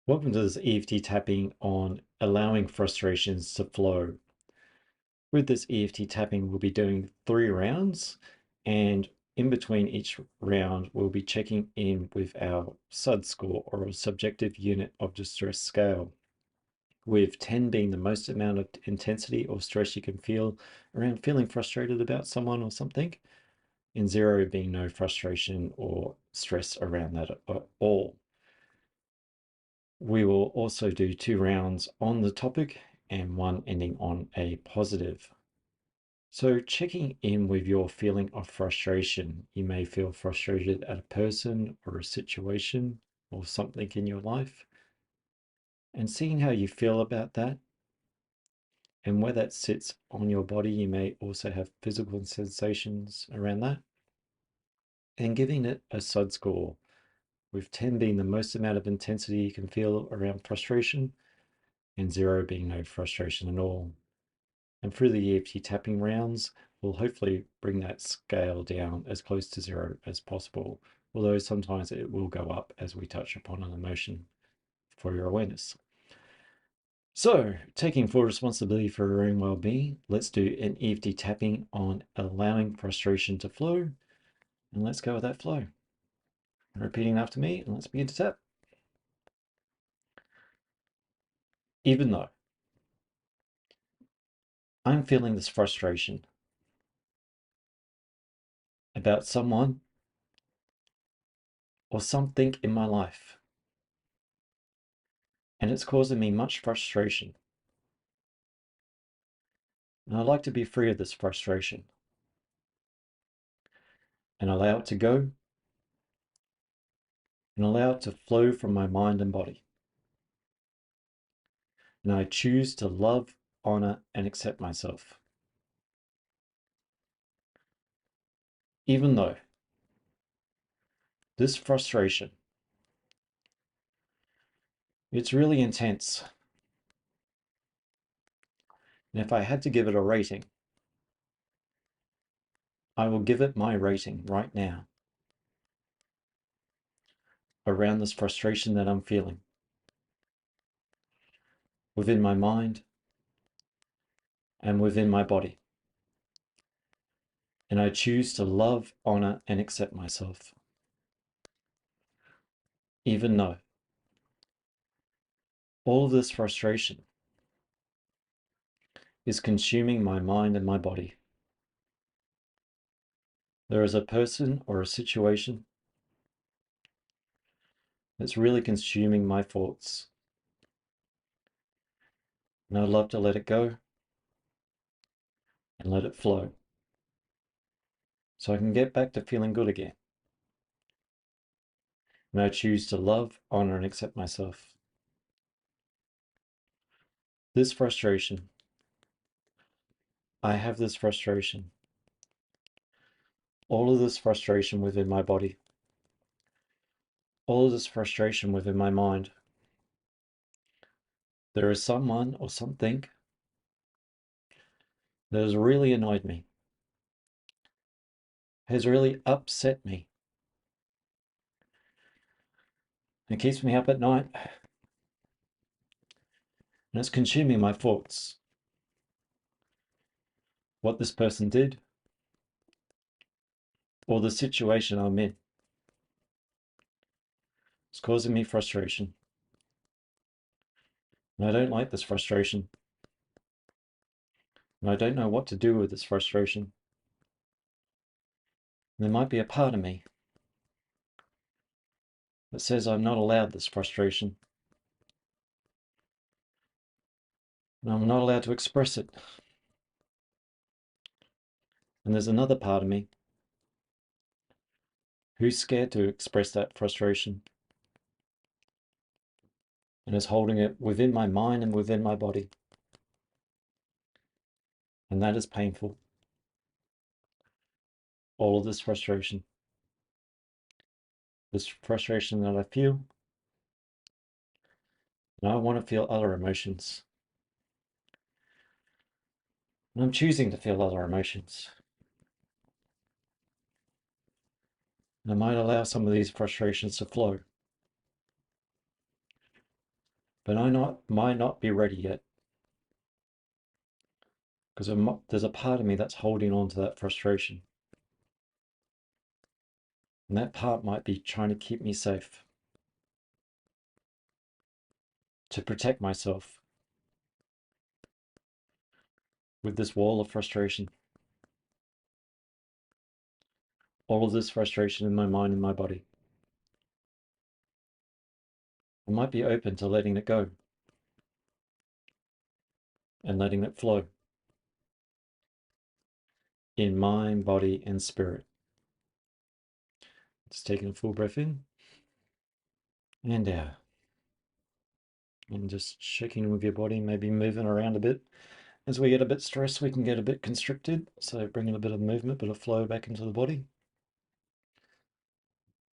Welcome to this EFT tapping on allowing frustrations to flow. With this EFT tapping, we'll be doing 3 rounds, and in between each round, we'll be checking in with our SUD score, or a subjective unit of distress scale, with 10 being the most amount of intensity or stress you can feel around feeling frustrated about someone or something, and 0 being no frustration or stress around that at all. We will also do 2 rounds on the topic and 1 ending on a positive. So checking in with your feeling of frustration. You may feel frustrated at a person or a situation or something in your life, and seeing how you feel about that and where that sits on your body. You may also have physical sensations around that, and giving it a SUD score, with 10 being the most amount of intensity you can feel around frustration and 0 being no frustration at all. And through the EFT tapping rounds, we'll hopefully bring that scale down as close to 0 as possible, although sometimes it will go up as we touch upon an emotion for your awareness. So, taking full responsibility for your own well-being, let's do an EFT tapping on allowing frustration to flow, and let's go with that flow. Repeating after me, and let's begin to tap. Even though I'm feeling this frustration about someone or something in my life, and it's causing me much frustration, and I'd like to be free of this frustration and allow it to go and allow it to flow from my mind and body. And I choose to love, honor, and accept myself. Even though this frustration, it's really intense. And if I had to give it a rating, I will give it my rating right now around this frustration that I'm feeling within my mind and within my body. And I choose to love, honor, and accept myself. Even though all of this frustration is consuming my mind and my body. There is a person or a situation that's really consuming my thoughts, and I'd love to let it go and let it flow so I can get back to feeling good again. And I choose to love, honor, and accept myself. This frustration, I have this frustration, all of this frustration within my body, all of this frustration within my mind. There is someone or something that has really annoyed me, has really upset me. It keeps me up at night, and it's consuming my thoughts. What this person did, or the situation I'm in. It's causing me frustration. And I don't like this frustration. And I don't know what to do with this frustration. And there might be a part of me that says I'm not allowed this frustration. And I'm not allowed to express it. And there's another part of me who's scared to express that frustration and is holding it within my mind and within my body. And that is painful. All of this frustration that I feel, and I want to feel other emotions. And I'm choosing to feel other emotions. And I might allow some of these frustrations to flow. but might not be ready yet, because there's a part of me that's holding on to that frustration. And that part might be trying to keep me safe, to protect myself with this wall of frustration. All of this frustration in my mind and my body. I might be open to letting it go and letting it flow in mind, body, and spirit. Just taking a full breath in and out. And just checking with your body, maybe moving around a bit. As we get a bit stressed, we can get a bit constricted. So bringing a bit of movement, bit of flow back into the body.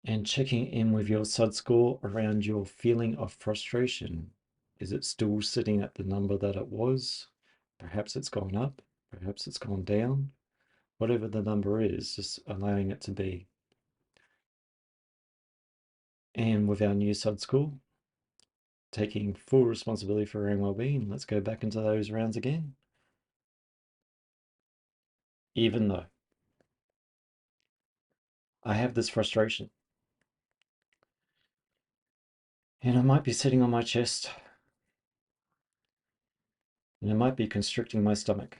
And checking in with your SUD score around your feeling of frustration. Is it still sitting at the number that it was? Perhaps it's gone up, perhaps it's gone down. Whatever the number is, just allowing it to be. And with our new SUD score, taking full responsibility for our own well-being, let's go back into those rounds again. Even though I have this frustration, and it might be sitting on my chest, and it might be constricting my stomach,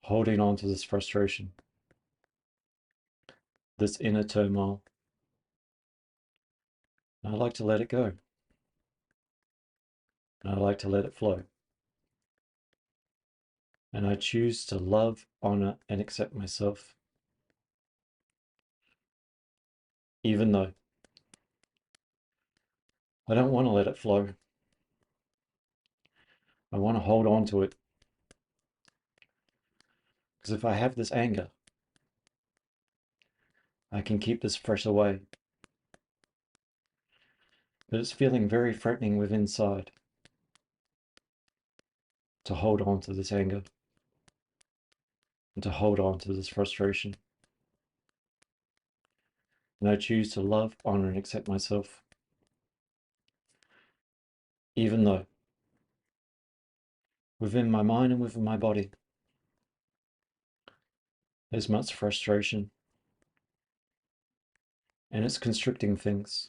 holding on to this frustration, this inner turmoil. And I like to let it go. And I like to let it flow. And I choose to love, honor, and accept myself, even though I don't want to let it flow. I want to hold on to it. Because if I have this anger, I can keep this fresh away. But it's feeling very threatening within inside to hold on to this anger and to hold on to this frustration. And I choose to love, honor, and accept myself, even though within my mind and within my body, there's much frustration and it's constricting things.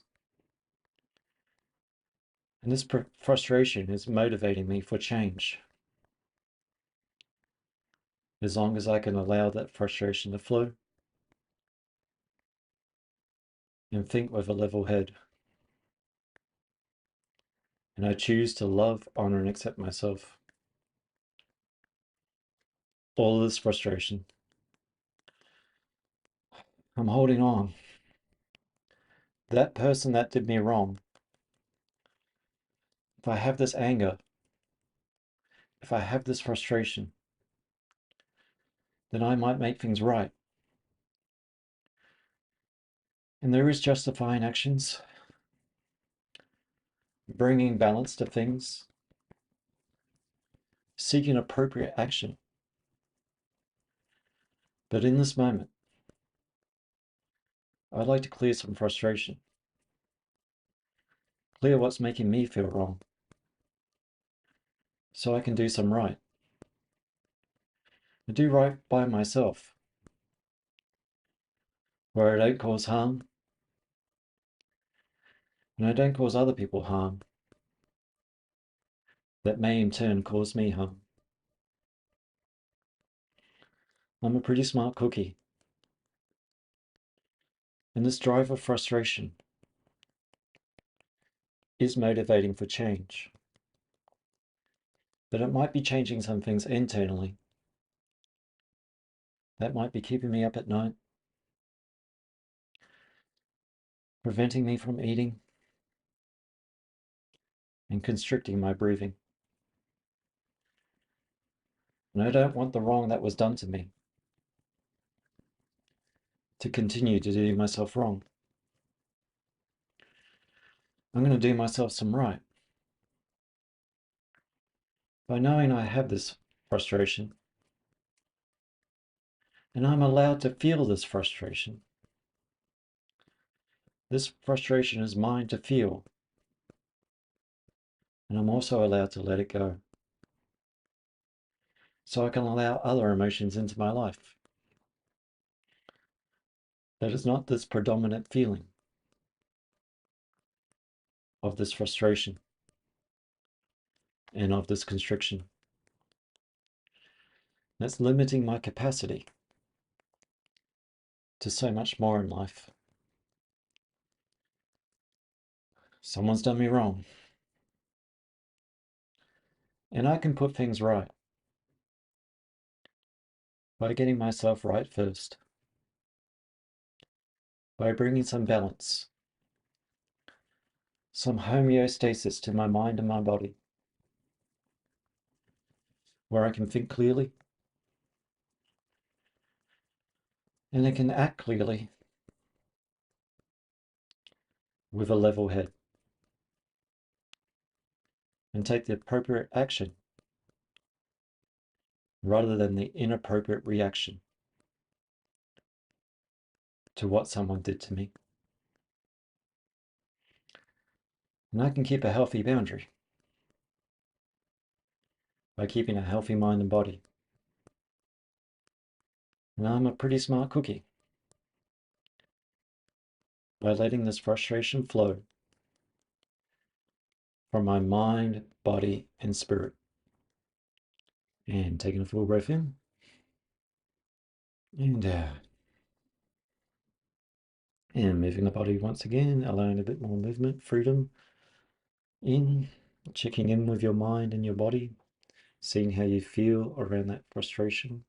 And this frustration is motivating me for change. As long as I can allow that frustration to flow and think with a level head. And I choose to love, honor, and accept myself. All of this frustration, I'm holding on. That person that did me wrong, if I have this anger, if I have this frustration, then I might make things right. And there is justifying actions, bringing balance to things, seeking appropriate action. But in this moment, I'd like to clear some frustration, clear what's making me feel wrong, so I can do some right. And do right by myself, where I don't cause harm, and I don't cause other people harm that may in turn cause me harm. I'm a pretty smart cookie, and this drive of frustration is motivating for change. But it might be changing some things internally that might be keeping me up at night, preventing me from eating, and constricting my breathing. And I don't want the wrong that was done to me to continue to do myself wrong. I'm going to do myself some right. By knowing I have this frustration, and I'm allowed to feel this frustration. This frustration is mine to feel, And I'm also allowed to let it go. So I can allow other emotions into my life. That is not this predominant feeling of this frustration and of this constriction. That's limiting my capacity to so much more in life. Someone's done me wrong. And I can put things right by getting myself right first, by bringing some balance, some homeostasis to my mind and my body, where I can think clearly and I can act clearly with a level head and take the appropriate action rather than the inappropriate reaction to what someone did to me. And I can keep a healthy boundary by keeping a healthy mind and body. And I'm a pretty smart cookie by letting this frustration flow from my mind, body, and spirit. And taking a full breath in and out. And moving the body once again, allowing a bit more movement, freedom. In, checking in with your mind and your body, seeing how you feel around that frustration.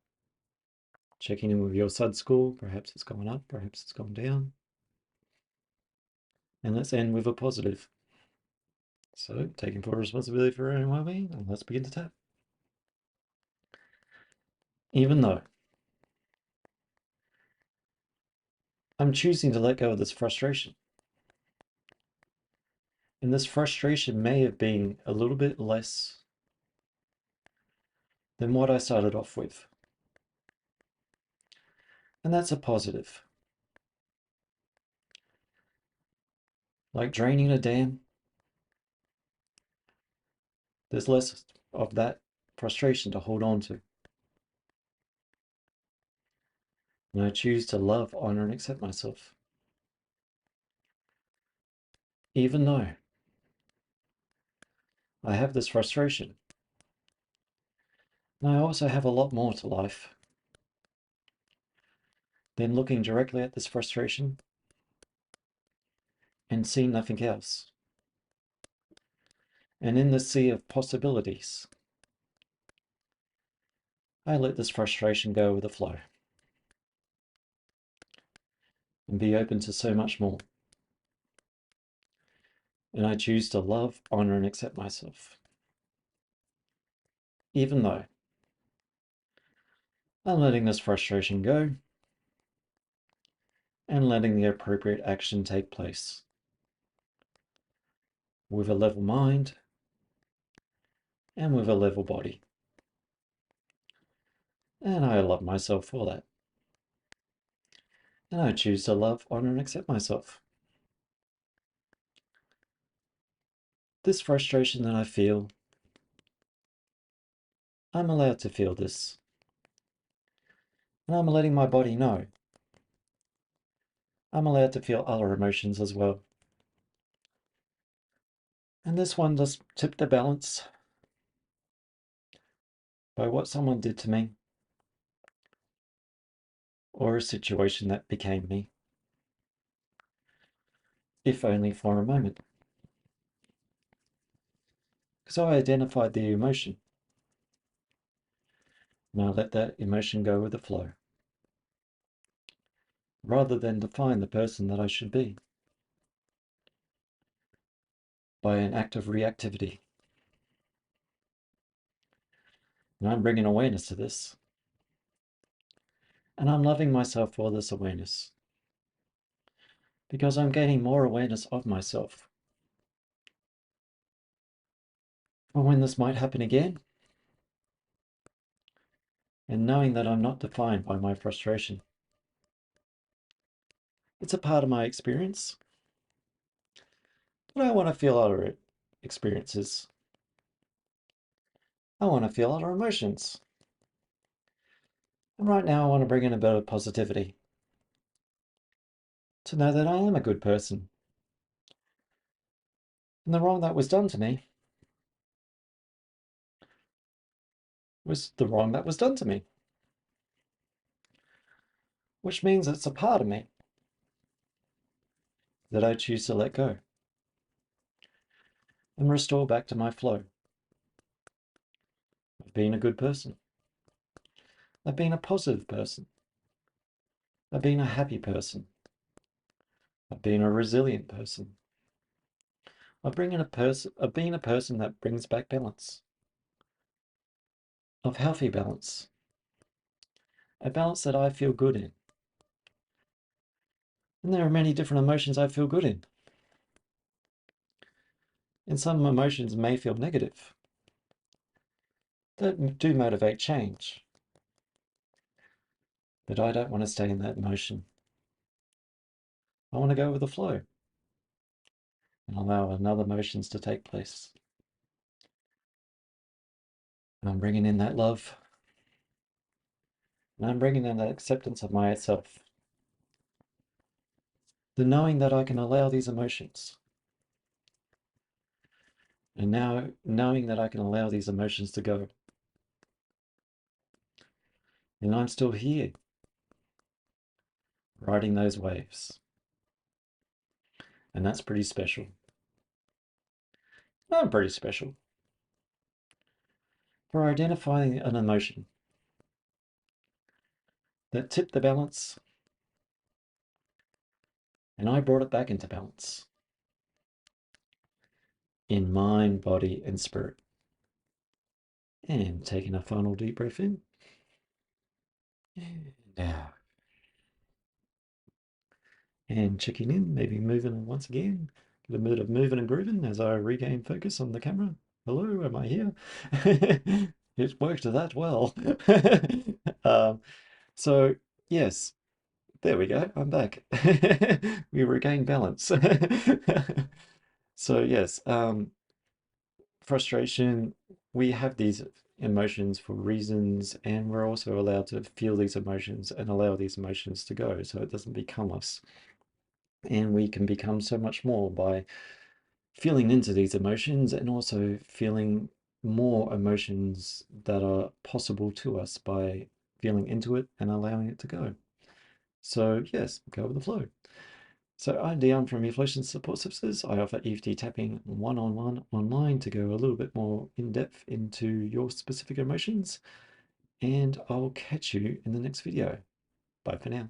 Checking in with your SUD score, perhaps it's gone up, perhaps it's gone down. And let's end with a positive. So, taking full responsibility for our own well-being, and let's begin to tap. Even though I'm choosing to let go of this frustration, and this frustration may have been a little bit less than what I started off with. And that's a positive. Like draining a dam, there's less of that frustration to hold on to. And I choose to love, honor, and accept myself. Even though I have this frustration, and I also have a lot more to life than looking directly at this frustration and seeing nothing else. And in the sea of possibilities, I let this frustration go with the flow and be open to so much more. And I choose to love, honor, and accept myself. Even though I'm letting this frustration go and letting the appropriate action take place with a level mind and with a level body. And I love myself for that. And I choose to love, honor, and accept myself. This frustration that I feel, I'm allowed to feel this. And I'm letting my body know. I'm allowed to feel other emotions as well. And this one just tipped the balance by what someone did to me or a situation that became me, if only for a moment. Because I identified the emotion and I let that emotion go with the flow, rather than define the person that I should be by an act of reactivity. And I'm bringing awareness to this. And I'm loving myself for this awareness, because I'm gaining more awareness of myself for when this might happen again, and knowing that I'm not defined by my frustration. It's a part of my experience, but I want to feel other experiences. I want to feel other emotions. And right now, I want to bring in a bit of positivity to know that I am a good person. And the wrong that was done to me was the wrong that was done to me, which means it's a part of me that I choose to let go and restore back to my flow of being a good person, of being a positive person, of being a happy person, of being a resilient person, of being a person that brings back balance, of healthy balance, a balance that I feel good in. And there are many different emotions I feel good in. And some emotions may feel negative that do motivate change. But I don't want to stay in that emotion. I want to go with the flow and allow other emotions to take place. And I'm bringing in that love, and I'm bringing in that acceptance of myself. The knowing that I can allow these emotions. And now knowing that I can allow these emotions to go. And I'm still here, riding those waves. And that's pretty special. I'm pretty special for identifying an emotion that tipped the balance, and I brought it back into balance in mind, body, and spirit. And taking a final deep breath in. And out. And checking in, maybe moving once again. A little bit of moving and grooving as I regain focus on the camera. Hello, am I here? It worked that well. um, so, yes, there we go. I'm back. We regained balance. So, yes, frustration, we have these emotions for reasons, and we're also allowed to feel these emotions and allow these emotions to go so it doesn't become us. And we can become so much more by feeling into these emotions and also feeling more emotions that are possible to us by feeling into it and allowing it to go. So, yes, go with the flow. So I'm Dion from Evolution Support Services. I offer EFT tapping one-on-one online to go a little bit more in depth into your specific emotions. And I'll catch you in the next video. Bye for now.